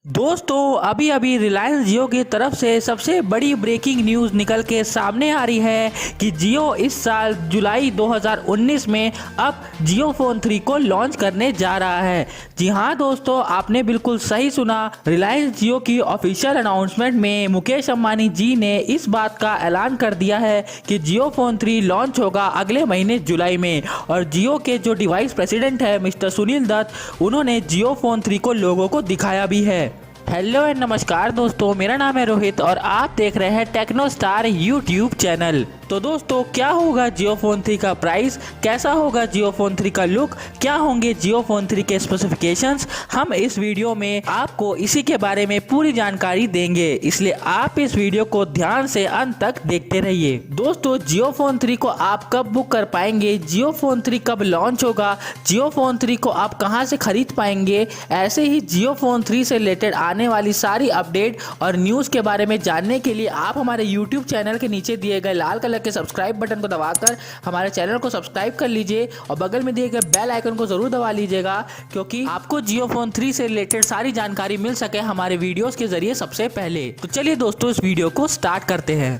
दोस्तों अभी अभी रिलायंस जियो की तरफ से सबसे बड़ी ब्रेकिंग न्यूज़ निकल के सामने आ रही है कि जियो इस साल जुलाई 2019 में अब जियो फोन 3 को लॉन्च करने जा रहा है। जी हाँ दोस्तों, आपने बिल्कुल सही सुना। रिलायंस जियो की ऑफिशियल अनाउंसमेंट में मुकेश अंबानी जी ने इस बात का ऐलान कर दिया है कि जियो फोन 3 लॉन्च होगा अगले महीने जुलाई में। और जियो के जो डिवाइस प्रेसिडेंट है मिस्टर सुनील दत्त, उन्होंने जियो फोन 3 को लोगों को दिखाया भी है। हेलो एंड नमस्कार दोस्तों, मेरा नाम है रोहित और आप देख रहे हैं टेक्नो स्टार यूट्यूब चैनल। तो दोस्तों, क्या होगा जियो फोन 3 का प्राइस, कैसा होगा जियो फोन 3 का लुक, क्या होंगे जियो फोन 3 के स्पेसिफिकेशंस, हम इस वीडियो में आपको इसी के बारे में पूरी जानकारी देंगे, इसलिए आप इस वीडियो को ध्यान से अंत तक देखते रहिए। दोस्तों, जियो फोन 3 को आप कब बुक कर पाएंगे, जियो फोन 3 कब लॉन्च होगा, जियो फोन 3 को आप कहां से खरीद पाएंगे, ऐसे ही जियो फोन 3 से रिलेटेड आने वाली सारी अपडेट और न्यूज़ के बारे में जानने के लिए आप हमारे यूट्यूब चैनल के नीचे दिए गए लाल कलर के सब्सक्राइब बटन को दबाकर हमारे चैनल को सब्सक्राइब कर लीजिए और बगल में दिए गए बेल आइकन को जरूर दबा लीजिएगा, क्योंकि आपको जियो फोन 3 से रिलेटेड सारी जानकारी मिल सके हमारे वीडियोस के जरिए सबसे पहले। तो चलिए दोस्तों, इस वीडियो को स्टार्ट करते हैं।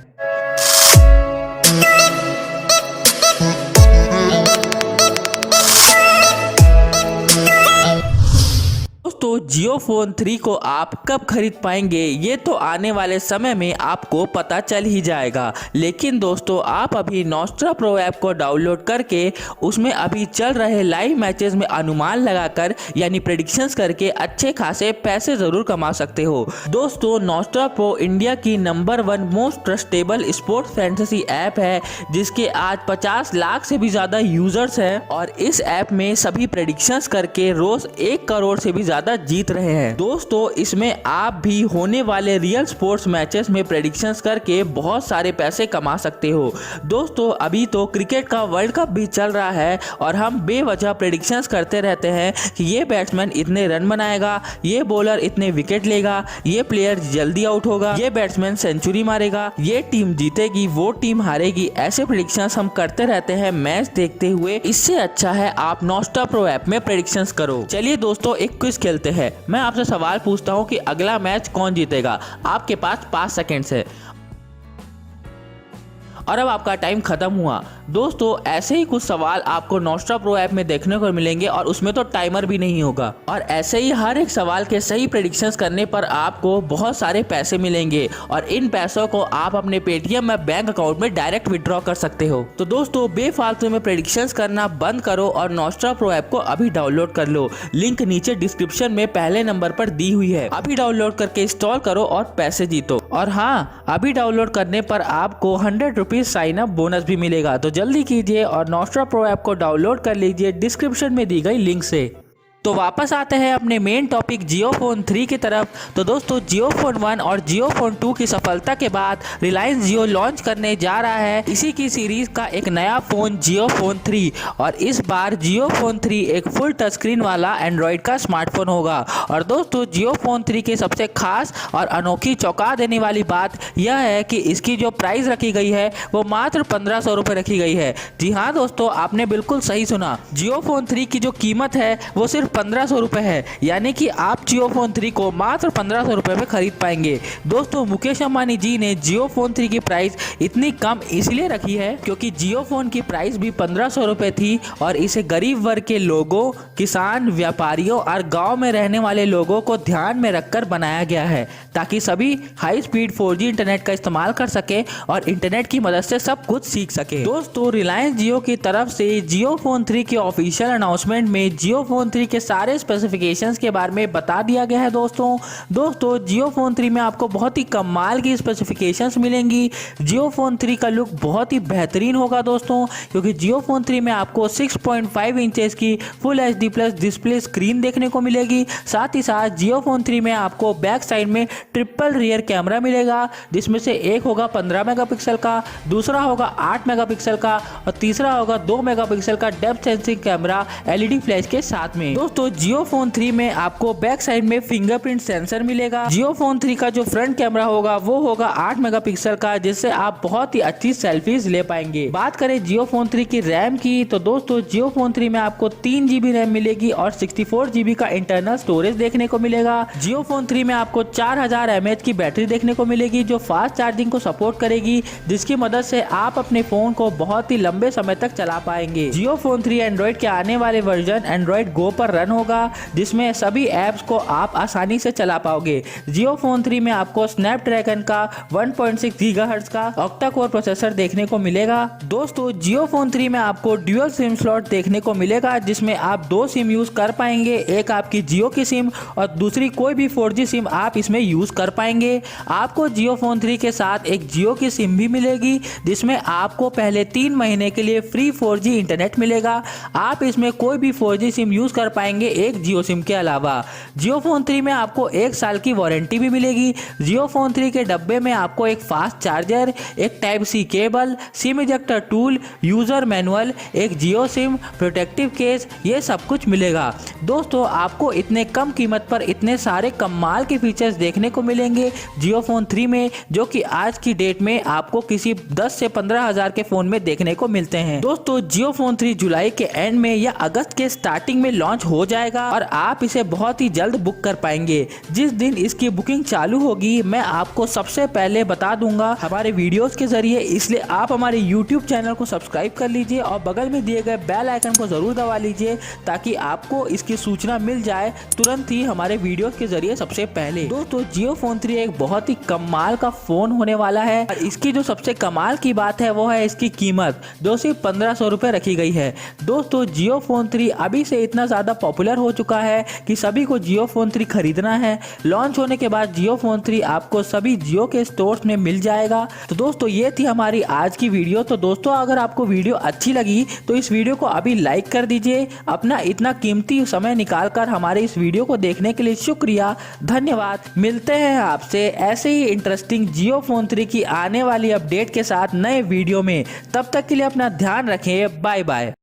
दोस्तों, जियो फोन 3 को आप कब खरीद पाएंगे ये तो आने वाले समय में आपको पता चल ही जाएगा। लेकिन दोस्तों, आप अभी नॉस्ट्रा प्रो ऐप को डाउनलोड करके उसमें अभी चल रहे लाइव मैचेस में अनुमान लगाकर यानी प्रेडिक्शंस करके अच्छे खासे पैसे जरूर कमा सकते हो। दोस्तों, नॉस्ट्रा प्रो इंडिया की number 1 most trustable sports fantasy app है, जिसके आज 50 लाख से भी ज्यादा यूजर्स हैं और इस ऐप में सभी प्रेडिक्शंस करके रोज 1 करोड़ से भी ज्यादा जीत रहे हैं। दोस्तों, इसमें आप भी होने वाले रियल स्पोर्ट्स मैचेस में प्रेडिक्शंस करके बहुत सारे पैसे कमा सकते हो। दोस्तों, अभी तो क्रिकेट का वर्ल्ड कप भी चल रहा है और हम बेवजह प्रेडिक्शंस करते रहते हैं कि ये बैट्समैन इतने रन बनाएगा, ये बॉलर इतने विकेट लेगा, ये प्लेयर जल्दी आउट होगा, ये बैट्समैन सेंचुरी मारेगा, ये टीम जीतेगी, वो टीम हारेगी। ऐसे प्रेडिक्शंस हम करते रहते हैं मैच देखते हुए। इससे अच्छा है आप नॉस्ट्रा प्रो ऐप में प्रेडिक्शंस करो। चलिए दोस्तों, एक क्विज खेलते हैं। मैं आपसे सवाल पूछता हूं कि अगला मैच कौन जीतेगा। आपके पास 5 सेकंड्स है और अब आपका टाइम खत्म हुआ। दोस्तों, ऐसे ही कुछ सवाल आपको नॉस्ट्रा प्रो ऐप में देखने को मिलेंगे और उसमें तो टाइमर भी नहीं होगा। और ऐसे ही हर एक सवाल के सही प्रेडिक्शंस करने पर आपको बहुत सारे पैसे मिलेंगे और इन पैसों को आप अपने पेटीएम या बैंक अकाउंट में डायरेक्ट विड्रॉ कर सकते हो। तो दोस्तों, बेफालतू में प्रेडिक्शंस करना बंद करो और नॉस्ट्रा प्रो ऐप को अभी डाउनलोड कर लो। लिंक नीचे डिस्क्रिप्शन में पहले नंबर पर दी हुई है। अभी डाउनलोड करके इंस्टॉल करो और पैसे जीतो। और हाँ, अभी डाउनलोड करने पर आपको 100 रुपीज साइन अप बोनस भी मिलेगा। तो जल्दी कीजिए और नॉस्ट्रा प्रो ऐप को डाउनलोड कर लीजिए डिस्क्रिप्शन में दी गई लिंक से। तो वापस आते हैं अपने मेन टॉपिक जियो फोन 3 की तरफ। तो दोस्तों, जियो फोन 1 और जियो फोन 2 की सफलता के बाद रिलायंस जियो लॉन्च करने जा रहा है इसी की सीरीज का एक नया फोन जियो फोन 3। और इस बार जियो फोन 3 एक फुल टच स्क्रीन वाला एंड्रॉइड का स्मार्टफोन होगा। और दोस्तों, जियो फोन 3 की सबसे खास और अनोखी चौंका देने वाली बात यह है कि इसकी जो प्राइस रखी गई है वो मात्र 1500 रुपये रखी गई है। जी हाँ दोस्तों, आपने बिल्कुल सही सुना। जियो फोन 3 की जो कीमत है वो सिर्फ 1500 रुपये है, यानी कि आप जियो फोन 3 को मात्र 1500 रुपये में खरीद पाएंगे। दोस्तों, मुकेश अंबानी जी ने जियो फोन 3 की प्राइस इतनी कम इसलिए रखी है क्योंकि जियो फोन की प्राइस भी 1500 रुपये थी और इसे गरीब वर्ग के लोगों, किसान, व्यापारियों और गांव में रहने वाले लोगों को ध्यान में रखकर बनाया गया है, ताकि सभी हाई स्पीड 4G इंटरनेट का इस्तेमाल कर सके और इंटरनेट की मदद से सब कुछ सीख सके। दोस्तों, रिलायंस जियो की तरफ से जियो फोन 3 के ऑफिशियल अनाउंसमेंट में जियो फोन 3 के सारे स्पेसिफिकेशंस के बारे में बता दिया गया है। दोस्तों, जियो फोन 3 में आपको बहुत ही कमाल की स्पेसिफिकेशंस मिलेंगी। जियो फोन 3 का लुक बहुत ही बेहतरीन होगा दोस्तों, क्योंकि जियो फोन 3 में आपको 6.5 इंचेस की full HD plus display screen देखने को मिलेगी। साथ ही साथ जियो फोन 3 में आपको बैक साइड में ट्रिपल रियर कैमरा मिलेगा, जिसमें से एक होगा 15 मेगापिक्सल का, दूसरा होगा 8 मेगापिक्सल का और तीसरा होगा 2 मेगापिक्सल का depth sensing camera LED flash के साथ में। दोस्तों जियो फोन 3 में आपको बैक साइड में फिंगरप्रिंट सेंसर मिलेगा। जियो फोन 3 का जो फ्रंट कैमरा होगा वो होगा 8 मेगापिक्सल का, जिससे आप बहुत ही अच्छी सेल्फीज ले पाएंगे। बात करें जियो फोन 3 की रैम की, तो दोस्तों जियो फोन 3 में आपको 3 GB रैम मिलेगी और 64 GB का इंटरनल स्टोरेज देखने को मिलेगा। जियो फोन 3 में आपको 4000 mAh की बैटरी देखने को मिलेगी जो फास्ट चार्जिंग को सपोर्ट करेगी, जिसकी मदद से आप अपने फोन को बहुत ही लंबे समय तक चला पाएंगे। जियो फोन 3 एंड्रॉइड के आने वाले वर्जन एंड्रॉइड गो पर रन होगा, जिसमें सभी ऐप्स को आप आसानी से चला पाओगे। जियो फोन 3 में आपको स्नैपड्रैगन का 1.6 GHz का ऑक्टा कोर प्रोसेसर देखने को मिलेगा। दोस्तों जियो फोन 3 में आपको ड्यूअल सिम स्लॉट देखने को मिलेगा, जिसमें आप 2 सिम यूज कर पाएंगे, एक आपकी जियो की सिम और दूसरी कोई भी 4G सिम आप इसमें यूज कर पाएंगे। आपको जियो फोन 3 के साथ एक जियो की सिम भी मिलेगी, जिसमें आपको पहले 3 महीने के लिए फ्री 4G इंटरनेट मिलेगा। आप इसमें कोई भी 4G सिम यूज कर पाएंगे एक जियो सिम के अलावा। जियो फोन 3 में आपको 1 साल की वारंटी भी मिलेगी। जियो फोन 3 के डब्बे में आपको एक फास्ट चार्जर, एक type C cable, SIM ejector tool, user manual, एक जियो सिम, प्रोटेक्टिव केस, ये सब कुछ मिलेगा। दोस्तों आपको इतने कम कीमत पर इतने सारे कमाल के फीचर्स देखने को मिलेंगे जियो फोन 3 में, जो कि आज की डेट में आपको किसी 10 से 15 हजार के फोन में देखने को मिलते हैं। दोस्तों जियो फोन 3 जुलाई के एंड में या अगस्त के स्टार्टिंग में लॉन्च हो जाएगा और आप इसे बहुत ही जल्द बुक कर पाएंगे। जिस दिन इसकी बुकिंग चालू होगी मैं आपको सबसे पहले बता दूंगा हमारे वीडियोस के जरिए, इसलिए आप हमारे यूट्यूब चैनल को सब्सक्राइब कर लीजिए और बगल में दिए गए बेल आइकन को जरूर दबा लीजिए ताकि आपको इसकी सूचना मिल जाए तुरंत ही हमारे वीडियोस के जरिए सबसे पहले। दोस्तों जियो फोन 3 एक बहुत ही कमाल का फोन होने वाला है और इसकी जो सबसे कमाल की बात है वो है इसकी कीमत, जो सिर्फ 1500 रुपए रखी गई है। दोस्तों जियो फोन 3 अभी से इतना ज्यादा पॉपुलर हो चुका है कि सभी को जियो फोन 3 खरीदना है। लॉन्च होने के बाद जियो फोन 3 आपको सभी जियो के स्टोर्स में मिल जाएगा। तो दोस्तों ये थी हमारी आज की वीडियो। तो दोस्तों अगर आपको वीडियो अच्छी लगी तो इस वीडियो को अभी लाइक कर दीजिए। अपना इतना कीमती समय निकालकर हमारे इस वीडियो को देखने के लिए शुक्रिया, धन्यवाद। मिलते हैं आपसे ऐसे ही इंटरेस्टिंग जियो फोन 3 की आने वाली अपडेट के साथ नए वीडियो में। तब तक के लिए अपना ध्यान रखें, बाय बाय।